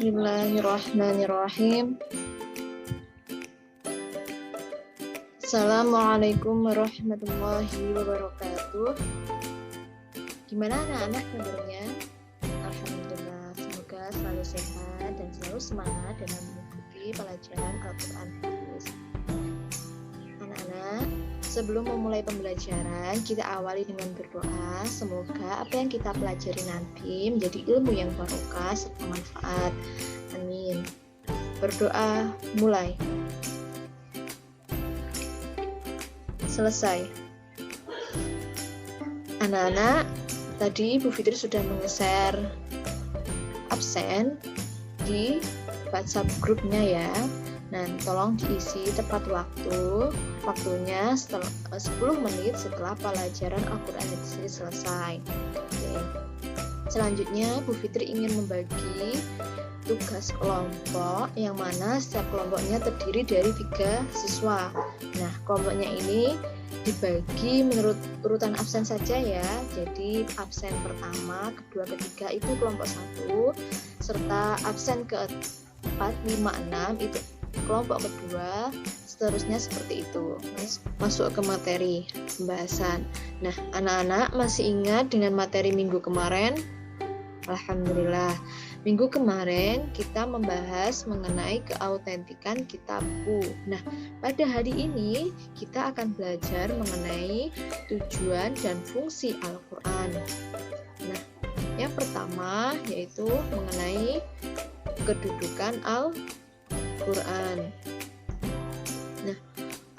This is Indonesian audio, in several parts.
Bismillahirrahmanirrahim. Assalamualaikum warahmatullahi wabarakatuh. Gimana anak-anak kabarnya? Alhamdulillah, semoga selalu sehat dan selalu semangat dalam mengikuti pelajaran Al-Quran Hadis. Anak-anak, sebelum memulai pembelajaran, kita awali dengan berdoa. Semoga apa yang kita pelajari nanti menjadi ilmu yang barokah serta manfaat. Amin. Berdoa, mulai. Selesai. Anak-anak, tadi Bu Fitri sudah menge-share absen di WhatsApp grupnya ya. Nah, tolong diisi tepat waktu. Waktunya setelah 10 menit setelah pelajaran Al-Quran Hadis selesai. Oke. Selanjutnya, Bu Fitri ingin membagi tugas kelompok yang mana setiap kelompoknya terdiri dari 3 siswa. Nah, kelompoknya ini dibagi menurut urutan absen saja ya. Jadi absen pertama, kedua, ketiga itu kelompok 1, serta absen ke-4, 5, 6 itu kelompok kedua, seterusnya seperti itu. Masuk ke materi pembahasan. Nah, anak-anak masih ingat dengan materi minggu kemarin? Alhamdulillah. Minggu kemarin kita membahas mengenai keautentikan kitabku. Nah, pada hari ini kita akan belajar mengenai tujuan dan fungsi Al-Quran. Nah, yang pertama yaitu mengenai kedudukan Al-Quran. Nah,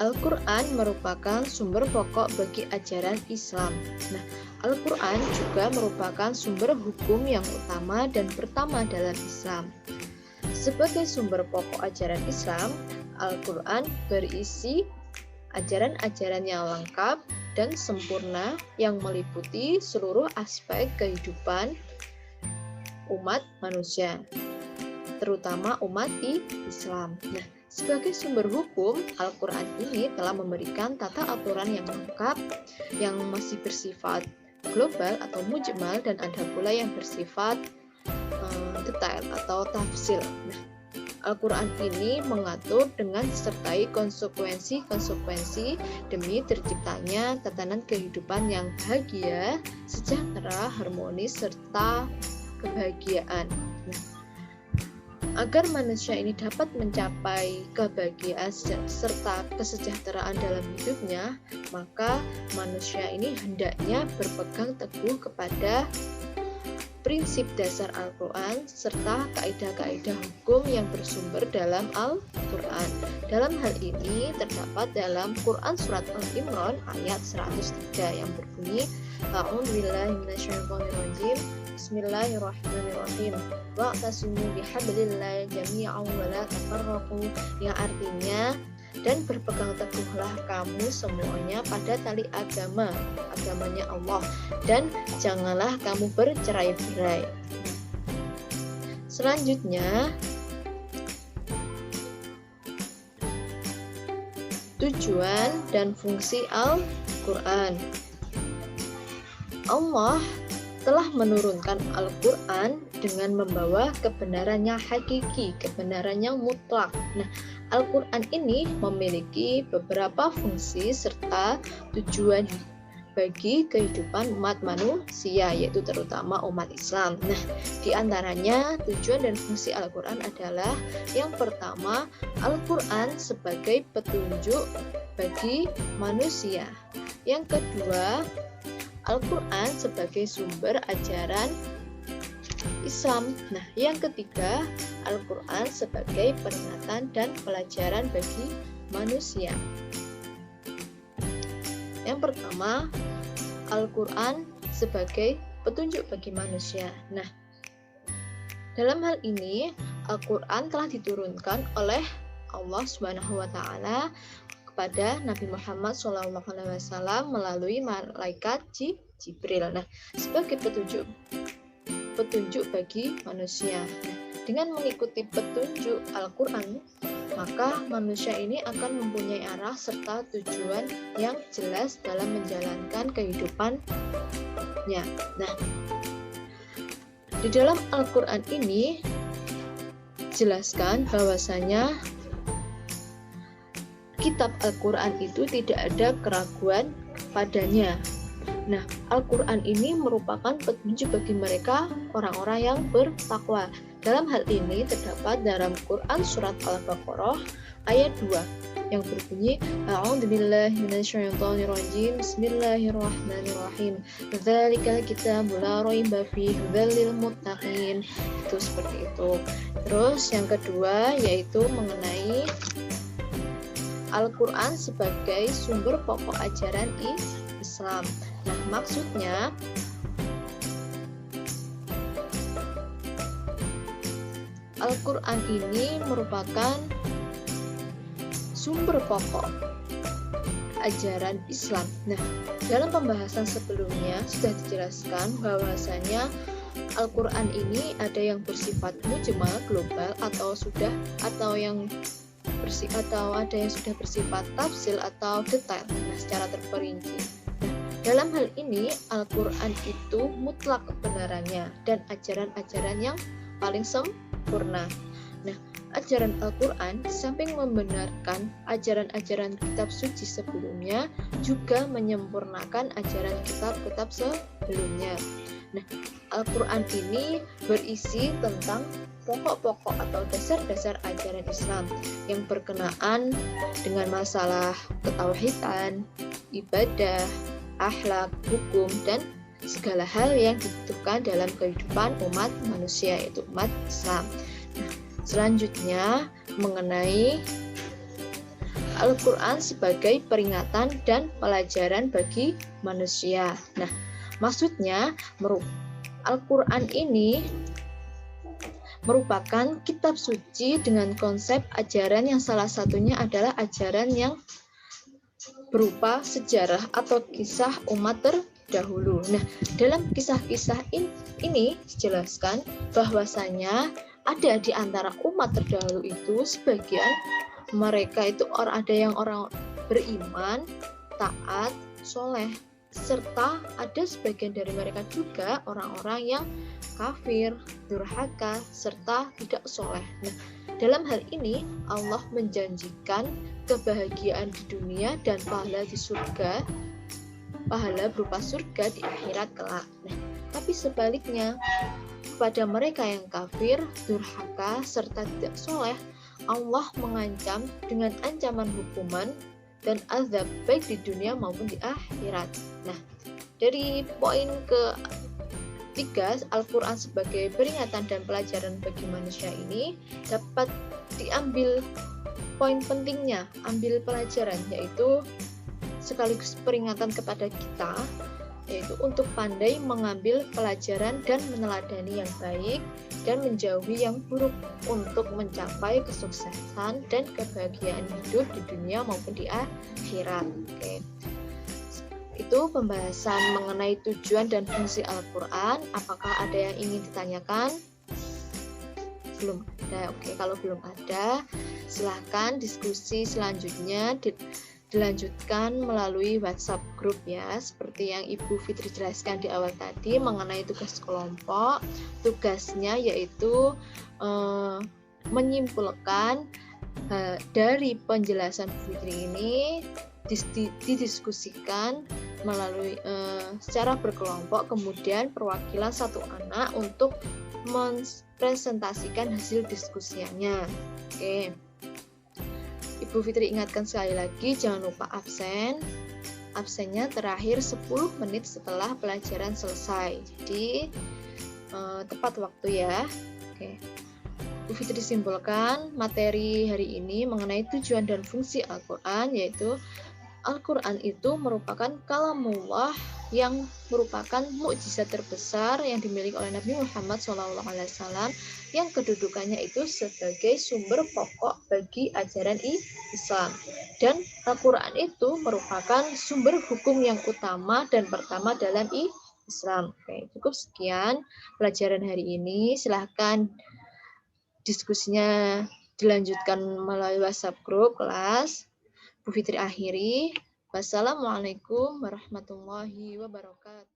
Al-Quran merupakan sumber pokok bagi ajaran Islam. Nah, Al-Quran juga merupakan sumber hukum yang utama dan pertama dalam Islam. Sebagai sumber pokok ajaran Islam, Al-Quran berisi ajaran-ajaran yang lengkap dan sempurna yang meliputi seluruh aspek kehidupan umat manusia, terutama umat Islam. Nah, sebagai sumber hukum, Al-Quran ini telah memberikan tata aturan yang lengkap yang masih bersifat global atau mujmal, dan ada pula yang bersifat detail atau tafsil. Nah, Al-Quran ini mengatur dengan disertai konsekuensi-konsekuensi demi terciptanya tatanan kehidupan yang bahagia, sejahtera, harmonis, serta kebahagiaan. Nah, agar manusia ini dapat mencapai kebahagiaan serta kesejahteraan dalam hidupnya, maka manusia ini hendaknya berpegang teguh kepada prinsip dasar Al-Quran serta kaidah-kaidah hukum yang bersumber dalam Al-Quran. Dalam hal ini terdapat dalam Quran Surat Al-Imran ayat 103 yang berbunyi, A'udzubillahi minasyaitonirrajim, Bismillahirrahmanirrahim. Wa'tasimu bihablillahi jami'an wa la tafarraqu, yang artinya, dan berpegang teguhlah kamu semuanya pada tali agamanya Allah, dan janganlah kamu bercerai-berai. Selanjutnya, tujuan dan fungsi Al-Quran. Allah telah menurunkan Al-Quran dengan membawa kebenaran yang hakiki, kebenaran yang mutlak. Nah, Al-Quran ini memiliki beberapa fungsi serta tujuan bagi kehidupan umat manusia, yaitu terutama umat Islam. Nah, di antaranya tujuan dan fungsi Al-Quran adalah yang pertama, Al-Quran sebagai petunjuk bagi manusia. Yang kedua, Al-Quran sebagai sumber ajaran Islam. Nah, yang ketiga, Al-Quran sebagai peringatan dan pelajaran bagi manusia. Yang pertama, Al-Quran sebagai petunjuk bagi manusia. Nah, dalam hal ini, Al-Quran telah diturunkan oleh Allah Subhanahu wa Ta'ala kepada Nabi Muhammad SAW melalui malaikat Jibril. Nah, sebagai petunjuk bagi manusia. Nah, dengan mengikuti petunjuk Al-Quran, maka manusia ini akan mempunyai arah serta tujuan yang jelas dalam menjalankan kehidupannya. Nah, di dalam Al-Quran ini jelaskan bahwasanya kitab Al-Quran itu tidak ada keraguan padanya. Nah, Al-Quran ini merupakan petunjuk bagi mereka orang-orang yang bertakwa. Dalam hal ini terdapat dalam Quran surat Al-Baqarah ayat 2 yang berbunyi A'udzubillahi minasyaitonirrajim Bismillahirrahmanirrahim. Dzalikal kitabul la raiba fihi hudzal lil muttaqin. Itu seperti itu. Terus yang kedua yaitu mengenai Al-Quran sebagai sumber pokok ajaran Islam. Nah, maksudnya Al-Quran ini merupakan sumber pokok ajaran Islam. Nah, dalam pembahasan sebelumnya sudah dijelaskan bahwasanya Al-Quran ini ada yang bersifat mujmal global atau ada yang sudah bersifat tafsil atau detail, secara terperinci. Dalam hal ini, Al-Quran itu mutlak kebenarannya dan ajaran-ajaran yang paling sempurna. Nah, ajaran Al-Quran samping membenarkan ajaran-ajaran kitab suci sebelumnya, juga menyempurnakan ajaran kitab-kitab sebelumnya. Nah, Al-Quran ini berisi tentang pokok-pokok atau dasar-dasar ajaran Islam yang berkenaan dengan masalah ketauhidan, ibadah, akhlak, hukum, dan segala hal yang dibutuhkan dalam kehidupan umat manusia, yaitu umat Islam. Nah, selanjutnya mengenai Al-Quran sebagai peringatan dan pelajaran bagi manusia. Nah, maksudnya Al-Quran ini merupakan kitab suci dengan konsep ajaran yang salah satunya adalah ajaran yang berupa sejarah atau kisah umat terdahulu. Nah, dalam kisah-kisah ini dijelaskan bahwasanya ada di antara umat terdahulu itu sebagian mereka itu ada yang orang beriman, taat, soleh, serta ada sebagian dari mereka juga orang-orang yang kafir, durhaka, serta tidak soleh. Nah, dalam hal ini Allah menjanjikan kebahagiaan di dunia dan pahala di surga, pahala berupa surga di akhirat kelak. Nah, tapi sebaliknya kepada mereka yang kafir, durhaka, serta tidak soleh, Allah mengancam dengan ancaman hukuman dan azab baik di dunia maupun di akhirat. Nah, dari poin ketiga, Al-Quran sebagai peringatan dan pelajaran bagi manusia ini dapat diambil poin pentingnya, ambil pelajaran, yaitu sekaligus peringatan kepada kita, yaitu untuk pandai mengambil pelajaran dan meneladani yang baik dan menjauhi yang buruk untuk mencapai kesuksesan dan kebahagiaan hidup di dunia maupun di akhirat. Oke. Itu pembahasan mengenai tujuan dan fungsi Al-Quran. Apakah ada yang ingin ditanyakan? Belum ada. Oke, kalau belum ada, silahkan diskusi selanjutnya dilanjutkan melalui WhatsApp grup ya, seperti yang Ibu Fitri jelaskan di awal tadi mengenai tugas kelompok. Tugasnya yaitu menyimpulkan dari penjelasan Bu Fitri ini didiskusikan melalui secara berkelompok, kemudian perwakilan satu anak untuk mempresentasikan hasil diskusinya. Oke. Ibu Fitri ingatkan sekali lagi, jangan lupa absen. Absennya terakhir 10 menit setelah pelajaran selesai. Jadi tepat waktu ya. Oke. Ibu Fitri simpulkan materi hari ini mengenai tujuan dan fungsi Al-Quran, yaitu Al-Quran itu merupakan kalamullah yang merupakan mukjizat terbesar yang dimiliki oleh Nabi Muhammad SAW, yang kedudukannya itu sebagai sumber pokok bagi ajaran Islam. Dan Al-Quran itu merupakan sumber hukum yang utama dan pertama dalam Islam. Oke, cukup sekian pelajaran hari ini. Silahkan diskusinya dilanjutkan melalui WhatsApp grup kelas. Bu Fitri akhiri. Wassalamualaikum warahmatullahi wabarakatuh.